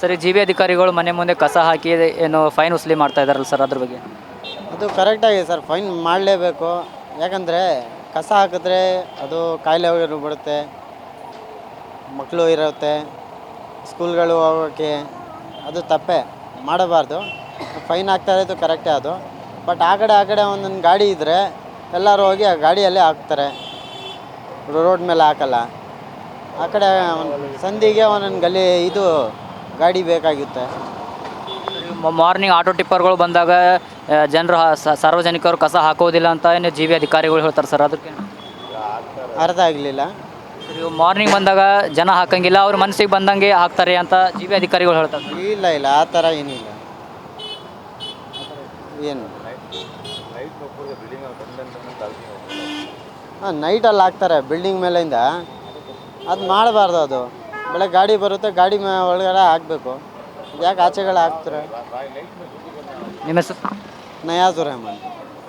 ಸರಿ, G B ಅಧಿಕಾರಿಗಳು ಮನೆ ಮುಂದೆ ಕಸ ಹಾಕಿ ಏನು ಫೈನ್ ವಸೂಲಿ ಮಾಡ್ತಾ ಇದ್ದಾರಲ್ಲ ಸರ್, ಅದ್ರ ಬಗ್ಗೆ? ಅದು ಕರೆಕ್ಟಾಗಿದೆ ಸರ್, ಫೈನ್ ಮಾಡಲೇಬೇಕು. ಯಾಕಂದರೆ ಕಸ ಹಾಕಿದ್ರೆ ಅದು ಕಾಯಿಲೆ ಬಿಡುತ್ತೆ, ಮಕ್ಕಳು ಇರುತ್ತೆ, ಸ್ಕೂಲ್ಗಳು ಹೋಗೋಕ್ಕೆ ಅದು ತಪ್ಪೇ, ಮಾಡಬಾರ್ದು. ಫೈನ್ ಹಾಕ್ತಾ ಇರೋದು ಕರೆಕ್ಟೇ ಅದು. ಬಟ್ ಆ ಕಡೆ ಒಂದೊಂದು ಗಾಡಿ ಇದ್ದರೆ ಎಲ್ಲರೂ ಹೋಗಿ ಆ ಗಾಡಿಯಲ್ಲೇ ಹಾಕ್ತಾರೆ, ರೋಡ್ ಮೇಲೆ ಹಾಕಲ್ಲ. ಆ ಕಡೆ ಸಂಧಿಗೆ ಒಂದೊಂದು ಇದು ಗಾಡಿ ಬೇಕಾಗುತ್ತೆ. ಮಾರ್ನಿಂಗ್ ಆಟೋ ಟಿಪ್ಪರ್ಗಳು ಬಂದಾಗ ಜನರು ಸಾರ್ವಜನಿಕರು ಕಸ ಹಾಕೋದಿಲ್ಲ ಅಂತ ಏನು ಜಿ ಬಿ ಅಧಿಕಾರಿಗಳು ಹೇಳ್ತಾರೆ ಸರ್, ಅದಕ್ಕೆ ಅರ್ಥ ಆಗಲಿಲ್ಲ. ಮಾರ್ನಿಂಗ್ ಬಂದಾಗ ಜನ ಹಾಕಂಗಿಲ್ಲ, ಅವ್ರ ಮನಸ್ಸಿಗೆ ಬಂದಂಗೆ ಹಾಕ್ತಾರೆ ಅಂತ ಜಿ ಬಿ ಅಧಿಕಾರಿಗಳು ಹೇಳ್ತಾರೆ ಸರ್. ಇಲ್ಲ ಆ ಥರ ಏನಿಲ್ಲ. ಏನು ಹಾಂ, ನೈಟಲ್ಲಿ ಹಾಕ್ತಾರೆ ಬಿಲ್ಡಿಂಗ್ ಮೇಲಿಂದ. ಅದು ಮಾಡಬಾರ್ದು. ಅದು ಬೆಳಗ್ಗೆ ಗಾಡಿ ಬರುತ್ತೆ, ಗಾಡಿ ಒಳಗಡೆ ಹಾಕಬೇಕು. ಯಾಕೆ ಆಚೆಗಳು ಹಾಕ್ತಾರೆ? ನಿಮ್ಮ ಹೆಸರು? ನಯಾಜುರ್ ರೆಹಮಾನ್.